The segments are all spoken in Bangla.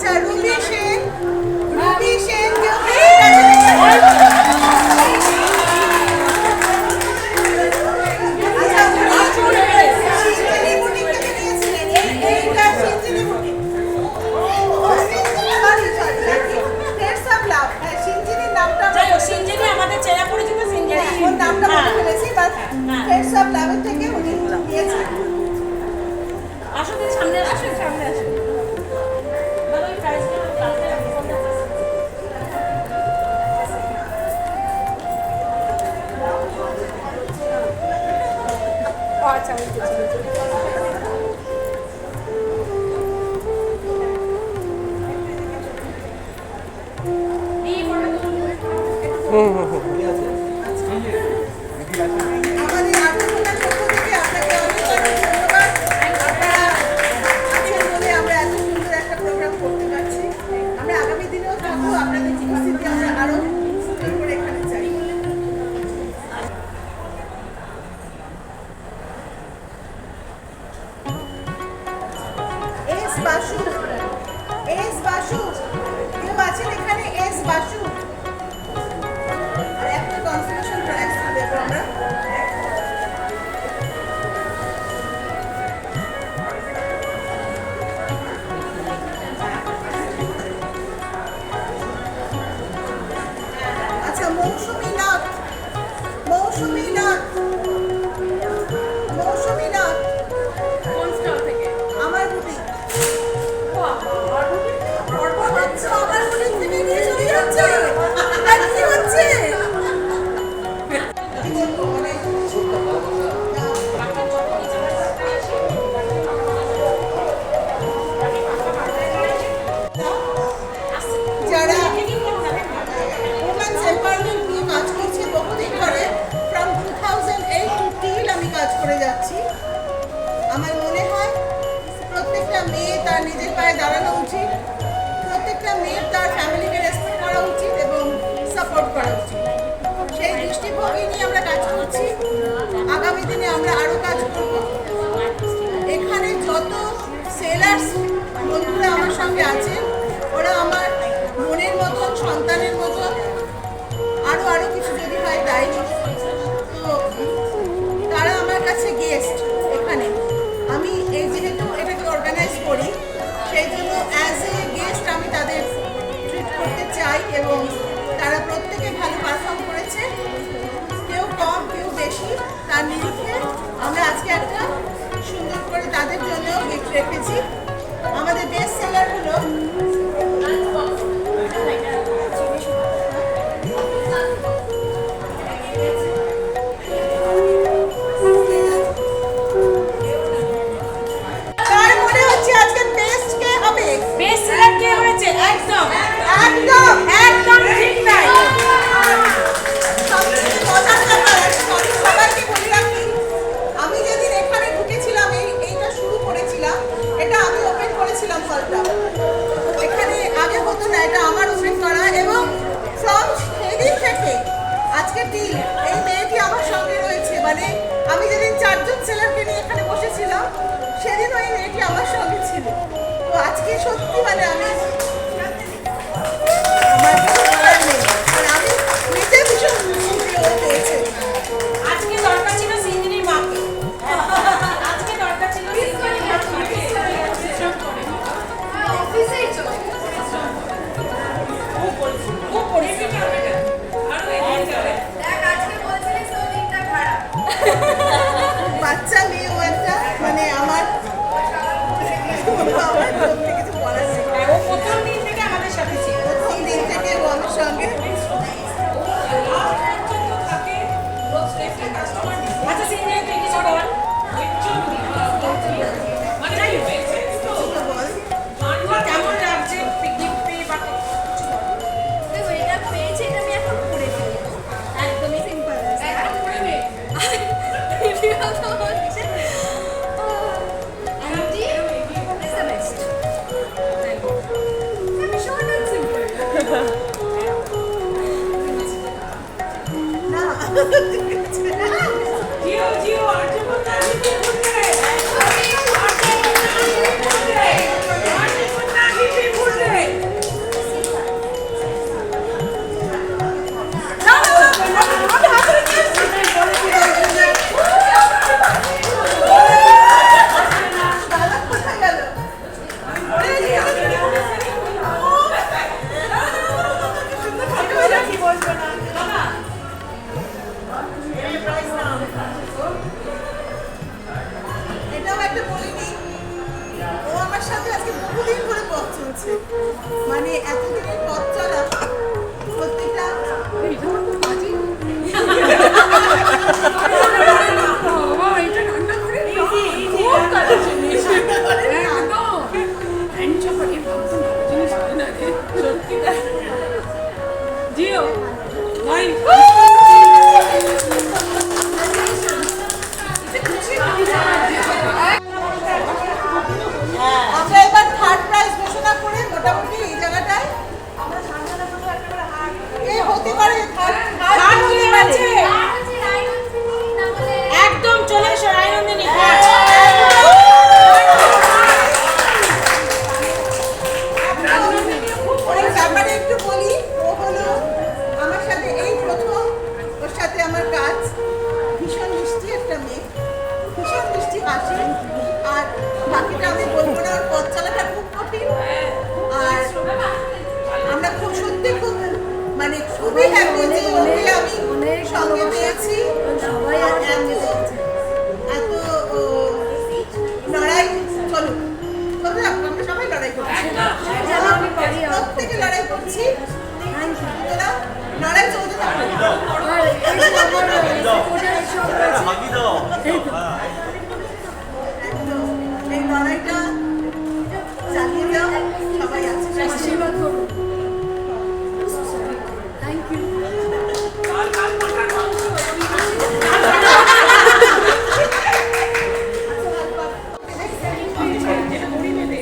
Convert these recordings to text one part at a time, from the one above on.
আচ্ছা রুবি সেন আমাদের চেনা পরিচিত সিঞ্জিনি ওর নামটা বলে ফেলেছি বাট হেডস অফ ল্যাবের থেকে উনি দিয়েছেন। আসলে সামনে আসুন সামনে আসুন দাদা এই প্রাইসটা কালকে রাখবো আচ্ছা আমাদের আত্মকথার পক্ষ থেকে আপনাকে অনেক অনেক ধন্যবাদ। আপনারা আছেন বলে আমরা এত সুন্দর একটা প্রোগ্রাম করতে পারছি। আমরা আগামী দিনেও থাকবো, আপনাদের উপস্থিতি আমরা আরো সুন্দর করে এখানে চাই। এস বাসু কেউ আছেন এখানে? এস বাসু আর একটা কনসোলেশন প্রাইজ দেবো আমরা। আচ্ছা মৌসুমী নাথ কোন স্টল থেকে আমার বুটিক। যারা ওমেন্স এম্পাওয়ারমেন্ট নিয়ে কাজ করছে বহুদিন ধরে, ফ্রম 2008 টু টিল আমি কাজ করে যাচ্ছি। আমার মনে হয় প্রত্যেকটা মেয়ে তার নিজের পায়ে দাঁড়ানো উচিত, প্রত্যেকটা মেয়ের তার ফ্যামিলিকে রেসপেক্ট করা উচিত এবং সাপোর্ট করা উচিত। সেই দৃষ্টিভঙ্গি নিয়ে আমরা কাজ করছি। আগামী দিনে আমরা আরও কাজ করব। এখানে যত সেলার্স বন্ধুরা আমার সঙ্গে আছেন ওরা আমার মনের মতন, সন্তানের মতন, আরও কিছু যদি হয় তাই। তো তারা আমার কাছে গেস্ট এখানে। আমি এই যেহেতু এটাকে অর্গানাইজ করি সেই জন্য অ্যাজ এ গেস্ট আমি তাদের ট্রিট করতে চাই এবং তারা প্রত্যেকে ভালো পারফর্ম করেছে, কেউ কম কেউ বেশি, তার নিরিখে আমরা আজকে একটা সুন্দর করে তাদের জন্য গিফট রেখেছি। আমাদের বেস্ট সেলার হলো কার মনে হচ্ছে আজকে বেস্ট কে হবে? বেস্ট সেলার কে হয়েছে একদম একদম একদম ঠিক তাই সবথেকে মজার ব্যাপার, সবাইকে বলে রাখি, আমি যেদিন এখানে ঢুকেছিলাম এইটা শুরু করেছিলাম, এটা আমি ওপেন করেছিলাম হলটা। এখানে আগে হতো না, এটা আমার ওপেন করা এবং ফ্রম সেদিন থেকে আজকে দিন এই মেয়েটি আমার সঙ্গে রয়েছে। মানে আমি যেদিন 4 জন সেলারকে নিয়ে এখানে বসেছিলাম সেদিন ওই মেয়েটি আমার সঙ্গে ছিল। তো আজকে সত্যি মানে আমার কিছু বলার নেই। আর আমি নিজে ভীষণ খুশি হয়েছে। আজকে দরকার ছিল সিঞ্জিনির মাকে আজকে দরকার ছিল সিঞ্জিনির মাকে অফিসেই চলে ও পরিস্থিতি আরো এগিয়ে যাবে দেখ আজকে বলছিলিস তো দিনটা খারাপ বাচ্চা মেয়ে ও একটা মানে আমার সত্যি কিছু বলার নেই। ও প্রথম দিন থেকে আমাদের সাথে ছিল প্রথম দিন থেকে ও আমার সঙ্গে। আচ্ছা সিঞ্জিনি তুই কিছু বল বল কেমন লাগছে পিকনিক পেয়ে বা কিছু বল দেখো এটা পেয়েছি, এটা আমি এখন করে ফেলবো, একদমই সিম্পল একদম করে নে আন্টি ইজ দ্য বেস্ট, আমি শর্ট অ্যান্ড সিম্পল। না জিও জিও আর্য বন্ধা নিতে ভুলবে আর্য বন্ধা নিতে ভুলবে লাগছে, মানে এতদিনের পথ চলা প্রত্যেকটা জিও ভাই আমরা এবার থার্ড প্রাইজ ঘোষণা করে মোটামুটি এই জায়গাটায় এ হতে পারে থার্ড একদম চলে এসো রায়নন্দিনী ওর ব্যাপারে একটু বলি। ও হলো আমার সাথে এই প্রথম, ওর সাথে আমার কাজ। ভীষণ মিষ্টি একটা মেয়ে, ভীষণ মিষ্টি হাসি, আর বাকিটা আমি বলবো না, ওর পথ চলাটা খুব কঠিন। আর আমরা খুব সত্যি খুব মানে খুবই হ্যাপি যে ওকে আমি সঙ্গে পেয়েছি। আর এত লড়াই, চলো চলো আমরা সবাই লড়াই করছি, প্রত্যেকে লড়াই করছি। তোরা লড়াই চলতে থাকো। একদম এই লড়াইটা চালিয়ে যাও, সবাই আছে। আশীর্বাদ করুন। Thank you.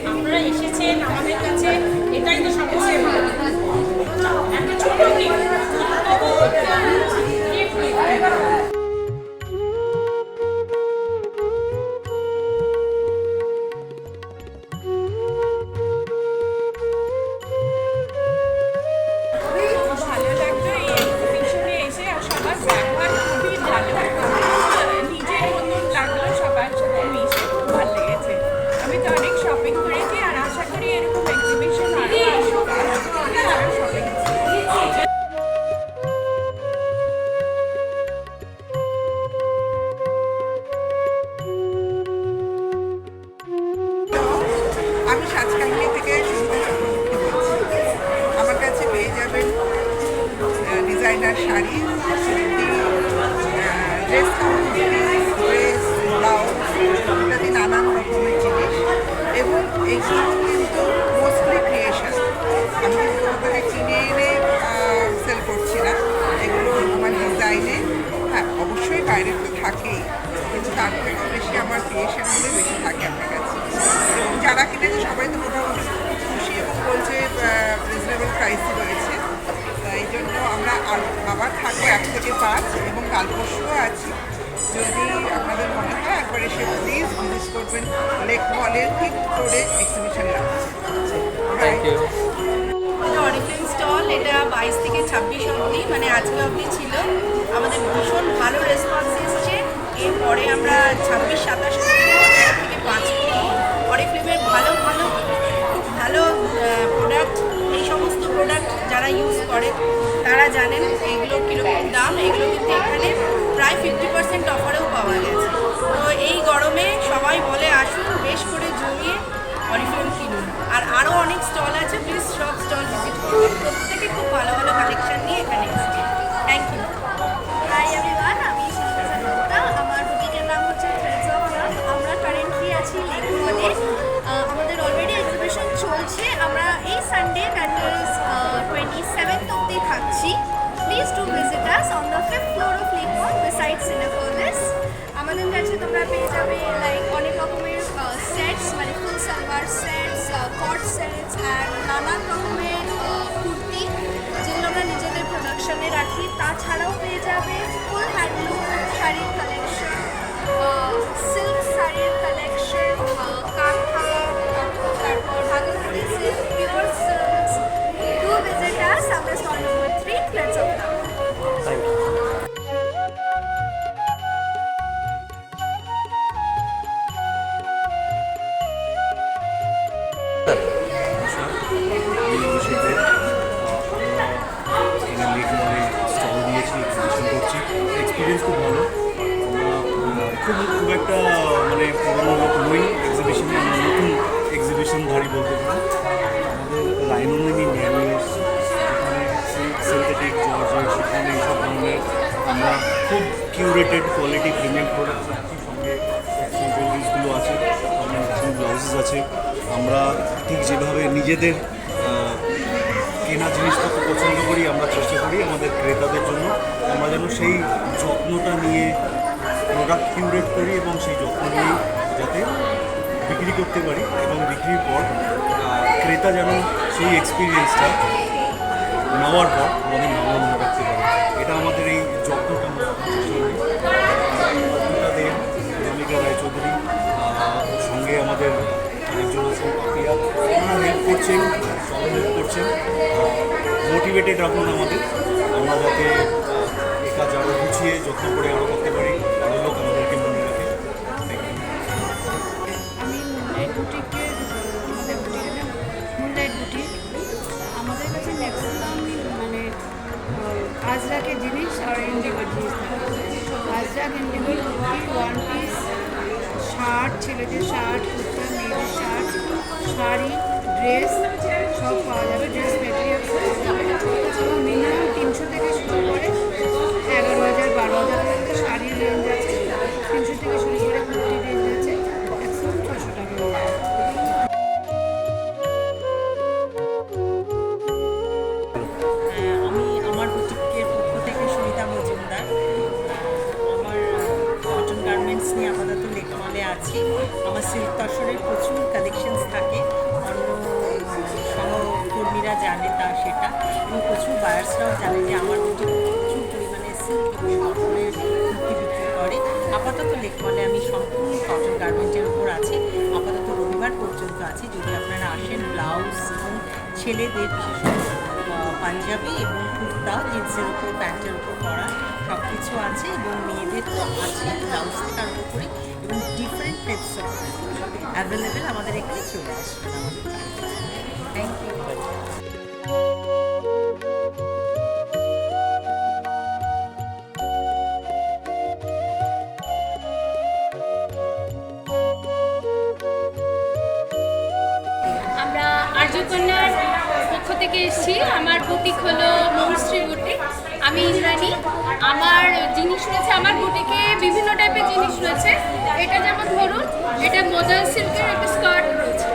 আপনারা এসেছেন আমাদের কাছে, এটাই তো সবচেয়ে ভালো। একটা ছোট্ট ভালো লাগতো এই এক্সিবিশনে এসে, আর সবার ব্যবহার খুবই ভালো, নিজের মতন লাগলো, সবার সাথে মিশে খুব ভালো লেগেছে। আমি তো অনেক শপিং করেছি, আর আশা করি এরকম এক্সিবিশন আরও আসুক, আরও শপিং। আমি সাজকাহিনী থেকে সুমিতা চক্রবর্তী বলছি। আমার কাছে পেয়ে যাবেন designer sari, dress dress, blouse ইত্যাদি নানান রকমের জিনিস, এবং এইগুলো কিন্তু মোস্টলি ক্রিয়েশন। আমি কিন্তু ওটাকে কিনে এনে সেল করছি না, এগুলো আমার ডিজাইনে। হ্যাঁ, অবশ্যই বাইরে তো থাকেই, কিন্তু তার থেকে বেশি আমার ক্রিয়েশনগুলো বেশি থাকে আমার কাছে। এবং যারা কিনেছে সবাই তো মোটামুটি খুশি এবং বলছে রিজনেবল প্রাইসই রয়েছে। এই জন্য আমরা আবার থাকবো 1 থেকে 5, এবং কাল পরশুও আছি। যদি আপনাদের মনে হয় একবার এসে প্লিজ ভিজিট করবেন লেক মলের ঠিক ফ্লোরে এক্সিবিশন লাগছে। Thank you. অরিফ্লেম স্টল, এটা 22 থেকে 26 অবধি, মানে আজকে অবধি ছিল। আমাদের ভীষণ ভালো রেসপন্স এসছে। এরপরে আমরা 26, 27 থেকে 5 অরিফ্লেমের ভালো ভালো ভালো প্রোডাক্ট, এই সমস্ত প্রোডাক্ট যারা ইউজ করে তারা জানেন এগুলো কীরকম দাম। এগুলো কিন্তু এখানে প্রায় 50% অফারেও পাওয়া গেছে। তো এই গরমে সবাই বলে আসুন, বেশ করে জমিয়ে অরিফ্লেম কিনুন। আর আরও অনেক স্টল আছে, প্লিজ সব স্টল ভিজিট করুন। প্রত্যেকে খুব ভালো ভালো কালেকশন নিয়ে এখানে এসেছে। Thank you. হাই এভরিওয়ান, আমি সুমিতা গুপ্তা। আমার বুটিকের নাম হচ্ছে ফ্রেন্ডস অফ লাভ। আমরা কারেন্টলি আছি লেক মলে। আমাদের অলরেডি এক্সিবিশন চলছে। আমরা এই সানডে, দ্যাট ইজ 27th অবধি থাকছি। Please to visit us on the 5th floor of Lake Mall beside Cinepolis. আমাদের কাছে তোমরা পেয়ে যাবে লাইক অনেক রকমের সেটস, মানে full salwar sets, cot sets, and নানান রকমের কুর্তি, যেগুলো আমরা নিজেদের প্রোডাকশনে রাখি। তাছাড়াও পেয়ে যাবে ফুল হ্যান্ডলুম শাড়ির কালেকশন, সিল্ক শাড়ির কালেকশন, কাঁথা, তারপর Bhagalpuri silk, pure silks. Do visit us. আমরা stall number 3, Friends of Love. Stall দিয়েছি, এক্সিবিশন করছি, এক্সপিরিয়েন্স খুব ভালো। আমরা খুব একটা মানে পুরোনো লোক নই এক্সিবিশনে, আমরা নতুন এক্সিবিশনধারী বলতে পারি। আমাদের আছে। আমরা ঠিক যেভাবে নিজেদের কেনা জিনিসপত্র পছন্দ করি, আমরা চেষ্টা করি আমাদের ক্রেতাদের জন্য আমরা যেন সেই যত্নটা নিয়ে প্রোডাক্ট কিউরেট করি এবং সেই যত্ন নিয়ে যাতে বিক্রি করতে পারি এবং বিক্রির পর ক্রেতা যেন সেই এক্সপিরিয়েন্সটা নেওয়ার পর আমাদের নাম মনে রাখতে পারে। এটা আমাদের এই যত্নটা আমরা চেষ্টা করি। অর্পিতা দে, রমিকা রায়চৌধুরী, সঙ্গে আমাদের আরেকজন আছেন পাপিয়া, ওনারা হেল্প করছেন, সবাই হেল্প করছেন, মোটিভেটেড রাখুন আমাদের, আমরা যাতে এই কাজ আরও গুছিয়ে যত্ন করে আরও করতে পারি, আরও লোক আমাদেরকে মনে রাখে। আমি মুনলাইট বুটিকের আমাদের বুটিকের নাম মুনলাইট বুটিক। আমাদের কাছে ম্যাক্সিমাম মানে আজরাকের জিনিস আর ইন্ডিগোর জিনিস থাকে। আজরাক ইন্ডিগোর কুর্তি, ওয়ান পিস, শার্ট, ছেলেদের শার্ট, কুর্তা, মেয়েদের শার্ট, শাড়ি, ড্রেস সব পাওয়া যাবে। ড্রেস মেটেরিয়ালস পাওয়া যাবে এবং মিনিমাম 300 থেকে শুরু করে 11,000 12,000 পর্যন্ত শাড়ির রেঞ্জ আছে। 300 থেকে শুরু করে কুর্তির রেঞ্জ আছে ম্যাক্সিমাম 600 টাকা। আমি আমার বুটিকের পক্ষ থেকে সুমিতা মজুমদার। আমার কটন গার্মেন্টস নিয়ে আপাতত লেকমলে আছি। আমার সিল্ক তসরের প্রচুর কালেকশনস থাকে, অন্য সহকর্মীরা জানে তা সেটা, এবং প্রচুর বায়ার্সরাও জানে যে আমার বুটিক প্রচুর পরিমাণে সিল্ক এবং কটনের কুর্তি বিক্রি করে। আপাতত লেকমলে আমি সম্পূর্ণ কটন গার্মেন্টের উপর আছি। আপাতত রবিবার পর্যন্ত আছি। যদি আপনারা আসেন, ব্লাউজ এবং ছেলেদের বিশেষত পাঞ্জাবি এবং কুর্তা, জিন্সের উপর, প্যান্টের উপর পরা সব কিছু আছে, এবং মেয়েদের তো আছে ব্লাউজ তার উপরে, এবং ডিফারেন্ট টাইপস অফ অ্যাভেলেবেল আমাদের এখানে চলে আসবেন আমাদের। Thank you. আমরা আর্যকন্যার পক্ষ থেকে এসেছি। আমার বুটিক হলো মৌশ্রী বুটিক। আমি ইন্দ্রাণী। আমার জিনিস রয়েছে আমার বুটিকে, বিভিন্ন টাইপের জিনিস রয়েছে। এটা যেমন ধরুন, এটা মোদাল সিল্কের একটা স্কার্ট রয়েছে,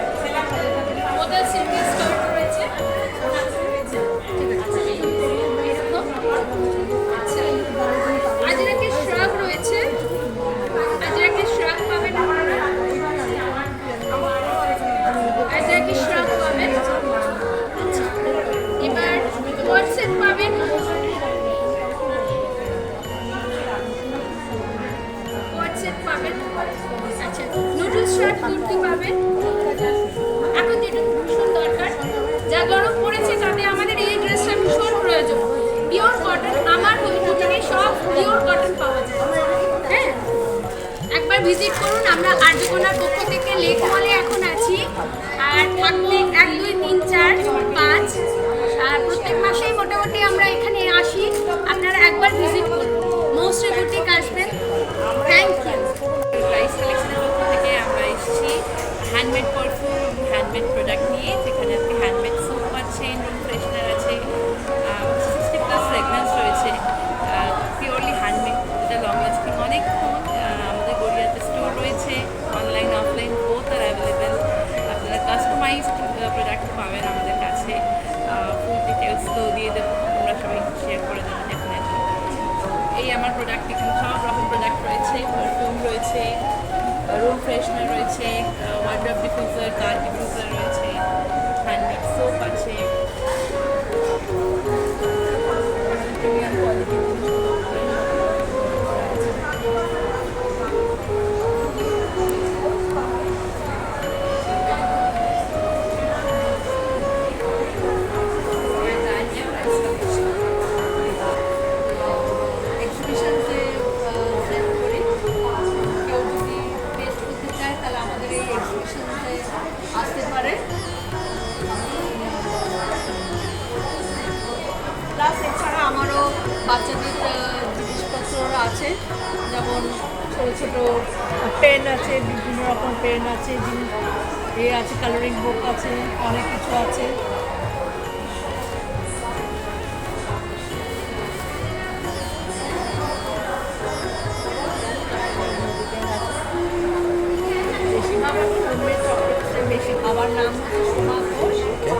মোদাল সিল্কের স্কার্ট রয়েছে এরকম। আচ্ছা, আজরাকের শ্রাগ রয়েছে, আজরাকের শ্রাগ পাবেন আপনারা, আজরাকের শ্রাগ পাবেন। এবার হোয়াটসঅ্যাপ পাবেন, হোয়াটসঅ্যাপ পাবেন। আচ্ছা, নুডলস শার্ট কুর্তি পাবেন। এখন যেটা ভীষণ দরকার, যা গরম পড়েছে তাতে আমাদের এই ড্রেসটা ভীষণ প্রয়োজন। পিওর কটন, আমার বুটিকে সব পিওর কটন পাওয়া যায়। হ্যাঁ, একবার ভিজিট করুন। আমরা আর্যকন্যার পক্ষ থেকে লেক মলে এখন আছি, আর থাকবো 1 2 3 4 5, আর প্রত্যেক মাসেই মোটামুটি আমরা এখানে আসি। আপনারা একবার ভিজিট করুন, মৌশ্রী বুটিক আসবেন। Thank you. প্রাইস কালেকশনের পক্ষ থেকে আমরা এসেছি হ্যান্ডমেড পারফিউম, হ্যান্ডমেড প্রোডাক্ট নিয়ে, যেখানে আপনি হ্যান্ডমেড সোপ পাচ্ছেন, রুম ফ্রেশনার আছে, 60+ ফ্রেগরেন্স রয়েছে, পিওরলি হ্যান্ডমেড, যেটা লং লাস্টিং অনেকক্ষণ। আমাদের গড়িয়াতে স্টোর রয়েছে, অনলাইন অফলাইন বোথ আর অ্যাভেলেবেল। আপনারা কাস্টমাইজড প্রোডাক্ট পাবেন আমাদের কাছে। ফুল ডিটেলস তো দিয়ে দেবো, তোমরা সবাই শেয়ার করে দেবেন ডেফিনেটলি। এই আমার প্রোডাক্ট, এখানে সব রকম প্রোডাক্ট রয়েছে, পারফিউম রয়েছে, রুম ফ্রেশনার রয়েছে, ওয়ার্ড্রপ ডিফিউজার, কার ডিফিউজার রয়েছে, হ্যান্ডমেড সোপ আছে, প্রিমিয়াম কোয়ালিটির এক্সিবিশনতে সেল করি। কেউ যদি টেস্ট করতে চায় তাহলে আমাদের এই এক্সিবিশনতে আসতে পারে। প্লাস এছাড়া আমারও বাচ্চাদের জিনিসপত্র আছে, যেমন ছোটো ছোটো পেন আছে, বিভিন্ন রকম পেন আছে, আছে কালারিং বুক আছে, অনেক কিছু আছে। বেশিরভাগ হোমমেড চকলেট আমার নাম হচ্ছে সোমা ঘোষ। ওকে।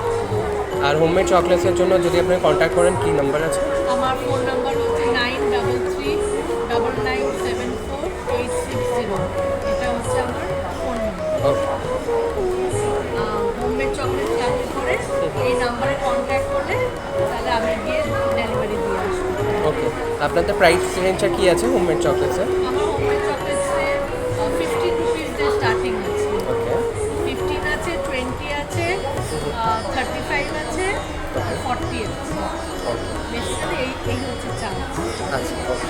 আর হোমমেড চকলেটসের জন্য যদি আপনি কন্ট্যাক্ট করেন কী নাম্বার আছে? আমার ফোন নাম্বার হচ্ছে 9339948660। এটা হচ্ছে আমার ফোন নাম্বার। ওকে। হোমমেড চকলেট লাগলে করে এই নাম্বারে কন্ট্যাক্ট করলে তাহলে আমি গিয়ে ডেলিভারি দিয়ে আসবো। ওকে। আপনাদের প্রাইস রেঞ্জটা কী আছে হোমমেড চকলেটসে? আমার হোমমেড চকলেটসে 15 রুপিস স্টার্টিং আছে। ওকে। 15 আছে, 20 আছে, 35 আছে, 40 আছে। বেসিক্যালি এই হচ্ছে চার্জ। আচ্ছা, ওকে।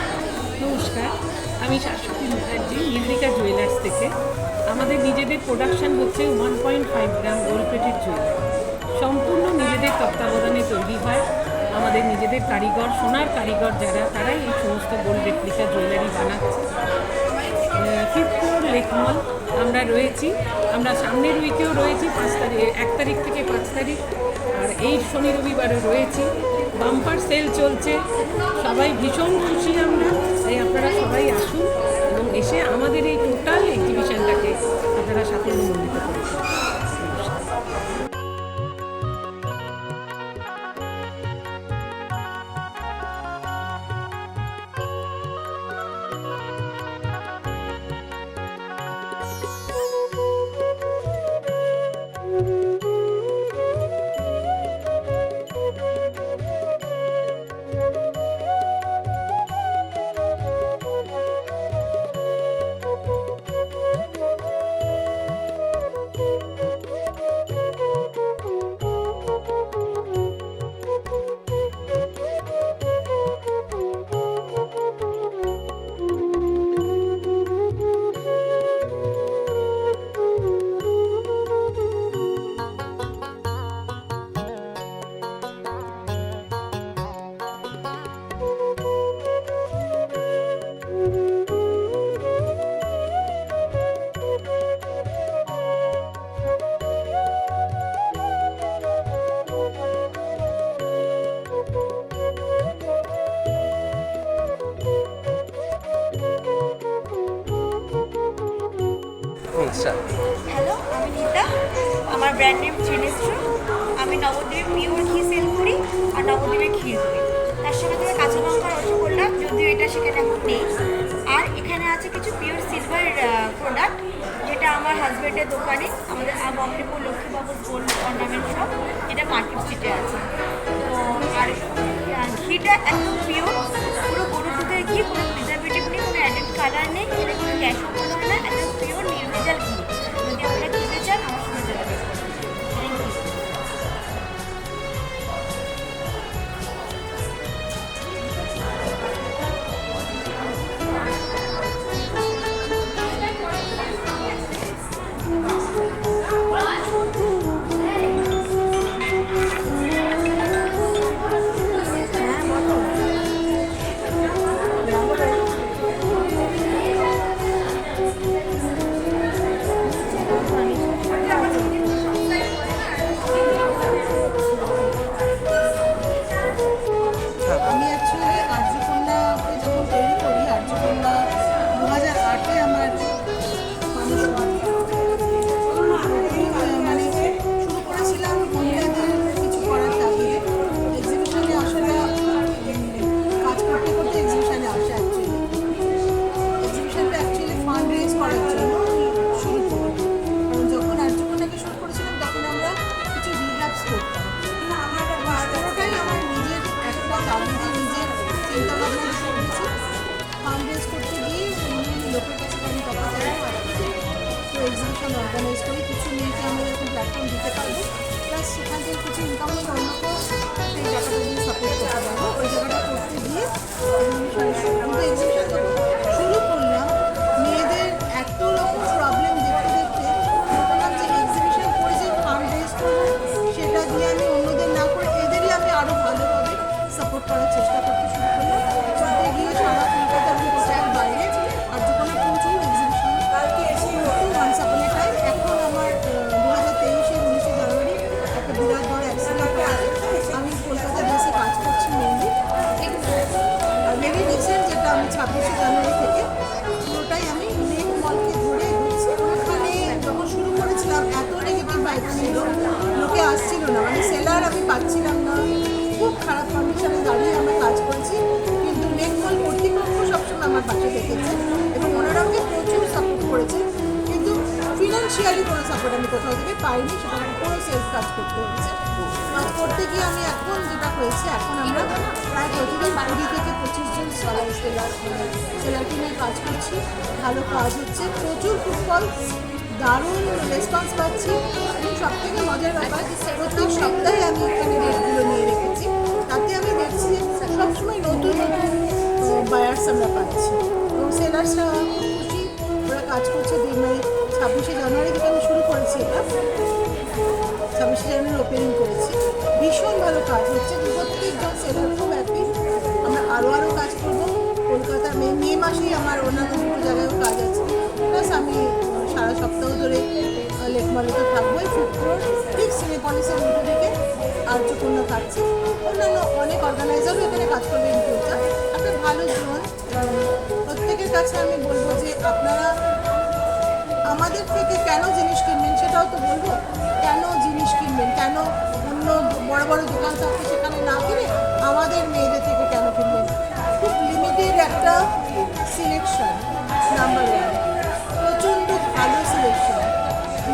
নমস্কার, আমি শাশ্বতী মুখার্জি, নির্বিকা জুয়েলার্স থেকে। আমাদের নিজেদের প্রোডাকশন হচ্ছে 1.5 গ্রাম গোল্ড প্লেটেড জুয়েলারি। সম্পূর্ণ নিজেদের তত্ত্বাবধানে তৈরি হয়। আমাদের নিজেদের কারিগর, সোনার কারিগর যারা, তারাই এই সমস্ত গোল্ড রেপ্লিকা জুয়েলারি বানাচ্ছে। 5th ফ্লোর লেকমল আমরা রয়েছি। আমরা সামনের উইকেও রয়েছি 1 তারিখ থেকে 5 তারিখ, আর এই শনি রবিবারও রয়েছি। বাম্পার সেল চলছে, সবাই ভীষণ খুশি আমরা। তাই আপনারা সবাই আসুন এবং এসে আমাদের এই টোটাল এক্সিবিশনটাকে আপনারা সাফল্যমণ্ডিত করুন। আচ্ছা, হ্যালো, আমি নীতা। আমার ব্র্যান্ড নেম ত্রিনেত্র। আমি নবদ্বীপের পিওর ঘি সেল করি আর নবদ্বীপের ক্ষীর দই। তার সঙ্গে তুমি কাঁচা লঙ্কা রসগোল্লা, যদিও এটা সেখানে এখন নেই। আর এখানে আছে কিছু পিওর সিলভার প্রোডাক্ট, যেটা আমার হাজব্যান্ডের দোকানে, আমাদের বম্বেপুর লক্ষ্মীবাবু গোল্ড অর্নামেন্ট শপ, যেটা মার্কেট স্ট্রিটে আছে। তো আর ঘিটা একদম পিওর, পুরো গরু দুধের ঘি, কোনো প্রিজারভেটিভ নেই, কোনো অ্যাডেড কালার নেই, এটা কোনো গ্যাসও বলা হয় না, একদম পিওর নির্ভেজাল ঘি। যদি আপনারা খেতে চান আমার সঙ্গে যোগাযোগ করুন। Thank you. আমি অ্যাকচুয়ালি আর্যকন্যাকে যখন তৈরি করি, আর্যকন্যা 2008-এ আমার মানুষ মানে শুরু করেছিলাম মহিলাদের কিছু করার তাগিদে। এক্সিবিশনে আসাটা কাজ করতে করতে এক্সিবিশনে আসা এক্সিবিশনটা অ্যাকচুয়ালি ফান্ড রেজ করার জন্য শুরু করি। কারণ যখন আর্যকন্যাকে শুরু করেছিলাম তখন আমরা কিছু রিহ্যাবস করতাম। পুরোটাই আমার নিজের একটা তাগিদে, নিজের চিন্তাভাবনা করেছি। ফান্ড রেজ করতে গিয়ে লোকের কাছে আমি টাকা চাই, তো এক্সিবিশন অর্গানাইজ করি। কিছু মেয়েকে আমরা যখন প্ল্যাটফর্ম দিতে পারবো, প্লাস সেখান থেকে কিছু ইনকাম করে অন্যকেও সেই জায়গাটা দিয়ে সাপোর্ট করতে পারবো। ওই জায়গাটা করতে গিয়ে এক্সিবিশন শুরু করলাম। মেয়েদের এত রকম প্রবলেম দেখতে দেখতে বললাম যে এক্সিবিশন করে যে ফান্ড রেজ করবো, সেটা দিয়ে আমি অন্যদের না করে এদেরই আমি আরও ভালোভাবে সাপোর্ট করার চেষ্টা করতে শুরু করলাম। করতে গিয়ে সারা কলকাতার কোথায় বাইরে আর্যকন্যা প্রচুর এক্সিবিশন ওয়ান্স আপন এ টাইম। এখন আমার 2023-এর 19শে জানুয়ারি একটা বিরাট বড় অ্যাক্সিডেন্ট হয়েছে। আমি কলকাতা বেসে কাজ করছি মেনলি। আর ভেরি রিসেন্ট যেটা আমি 26শে জানুয়ারি না, মানে সেলার আমি পাচ্ছিলাম না, খুব খারাপ কন্ডিশনে দাঁড়িয়ে আমরা কাজ করছি, কিন্তু লেকমল কর্তৃপক্ষ সবসময় আমার পাশে দেখেছে এবং ওনারা আমাকে প্রচুর সাপোর্ট করেছে, কিন্তু ফিনান্সিয়ালি কোনো সাপোর্ট আমি কোথাও থেকে পাইনি, সেটা আমার পুরো সেলফ কাজ করতে হচ্ছে। কাজ করতে গিয়ে আমি এখন যেটা হয়েছে, এখন আমরা প্রায় প্রতিদিন 20 থেকে 25 জন সেলারকে নিয়ে কাজ করছি, ভালো কাজ হচ্ছে, প্রচুর ফুটফল, দারুণ রেসপন্স পাচ্ছি এবং সব থেকে মজার ব্যাপার প্রত্যেক সপ্তাহে আমি এখানে রেটগুলো নিয়ে রেখেছি, তাতে আমি দেখছি যে সবসময় নতুন নতুন বায়ার্স আমরা পাচ্ছি এবং সেলার্সরা খুব খুশি, ওরা কাজ করছে। 26শে জানুয়ারি থেকে আমি শুরু করেছি, এটা 26শে জানুয়ারি ওপেনিং করেছি, ভীষণ ভালো কাজ হচ্ছে, প্রত্যেকজন সেলার খুব হ্যাপি। আমরা আরও কাজ করবো কলকাতা, মে মাসেই আমার অন্যান্য দুটো জায়গায়ও কাজ আছে, প্লাস আমি সারা সপ্তাহ ধরে লেকমলেতে থাকবোই, ফুড কোর্ট ঠিক সিনেপলিসের উল্টো দিকে আর্যকন্যা থাকছে, অন্যান্য অনেক অর্গানাইজারও এখানে কাজ করবে ইন ফিউচার। একটা ভালো জোন, প্রত্যেকের কাছে আমি বলবো যে আপনারা আমাদের থেকে কেন জিনিস কিনবেন সেটাও তো বলবো, কেন জিনিস কিনবেন, কেন অন্য বড় বড় দোকান থাকবে সেখানে না কিনে আমাদের মেয়েদের থেকে কেন কিনবেন। খুব লিমিটেড একটা সিলেকশন, নাম্বার 1, প্রচণ্ড ভালো সিলেকশন।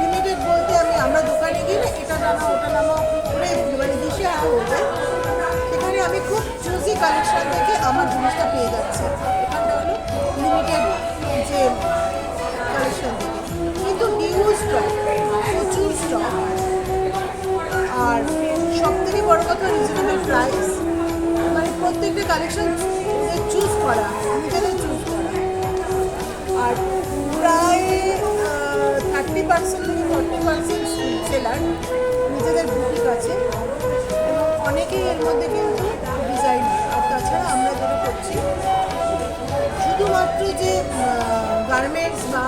লিমিটেড বলতে আমরা দোকানে গিয়ে না এটা নামা ওটা নামা করে মানে দিশে হয়ে যায়, সেখানে আমি খুব চুজি কালেকশন থেকে আমার জিনিসটা পেয়ে যাচ্ছি। এখানটা হলো লিমিটেড যে কালেকশন থেকে, কিন্তু হিউজ স্টক, প্রচুর স্টক, আর সব থেকে বড় কথা রিজনেবল প্রাইস, মানে প্রত্যেকটা কালেকশন চুজ করা, নিজেদের চুজ করা। আর প্রায় 30% থেকে 40% সেলার নিজেদের বুটিক আছে এবং অনেকেই এর মধ্যে কিন্তু ডিজাইনার। আর তাছাড়া আমরা যেটা করছি শুধুমাত্র যে গার্মেন্টস বা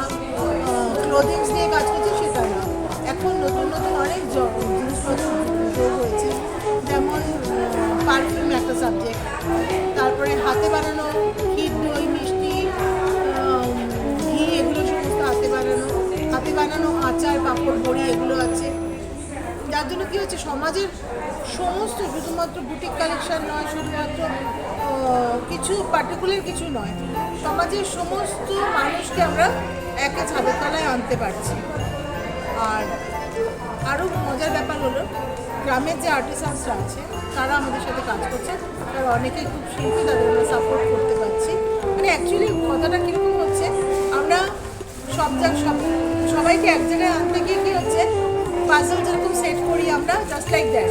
ক্লোদিংস নিয়ে কাজ করছি সেটা না, এখন নতুন নতুন অনেক জিনিসপত্র যোগ হয়েছে, যেমন পারফিউম একটা সাবজেক্ট, তারপরে হাতে বানানো ক্ষীর, দই, মিষ্টি, ঘি, এগুলো সমস্ত হাতে বানানো আচার, পাঁপড়, বড়ি, এগুলো আছে। যার জন্য কী হচ্ছে, সমাজের সমস্ত, শুধুমাত্র বুটিক কালেকশন নয়, শুধুমাত্র কিছু পার্টিকুলার কিছু নয়, সমাজের সমস্ত মানুষকে আমরা একে ছাদের তলায় আনতে পারছি। আর আরও মজার ব্যাপার হলো গ্রামের যে আর্টিসানসরা আছে তারা আমাদের সাথে কাজ করছে, তারা অনেকেই খুব শিল্পী, তাদের আমরা সাপোর্ট করতে পারছি। মানে অ্যাকচুয়ালি কথাটা কীরকম হচ্ছে, আমরা সবাইকে এক জায়গায় আনতে গিয়ে কী হচ্ছে, পাজল যেরকম সেট করি আমরা, জাস্ট লাইক দ্যাট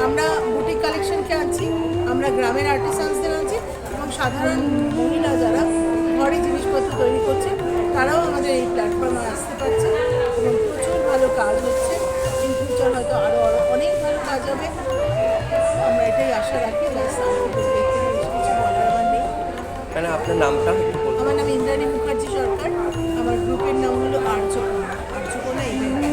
আমরা বুটিক কালেকশনকে আনছি, আমরা গ্রামের আর্টিসানসদের আনছি এবং সাধারণ মহিলা যারা ঘরে জিনিসপত্র তৈরি করছে তারাও আমাদের এই প্ল্যাটফর্মে আসতে পারছে এবং প্রচুর ভালো কাজ হচ্ছে। ইন ফিউচার হয়তো আরও অনেক ভালো কাজ হবে, আমরা এটাই আশা রাখি। কিছু বলার আমার নেই। মানে আপনার নামটা? আমার নাম ইন্দ্রাণী মুখার্জি সরকার, আমার গ্রুপের নাম হলো আর্যকন্যা ইভেন্ট।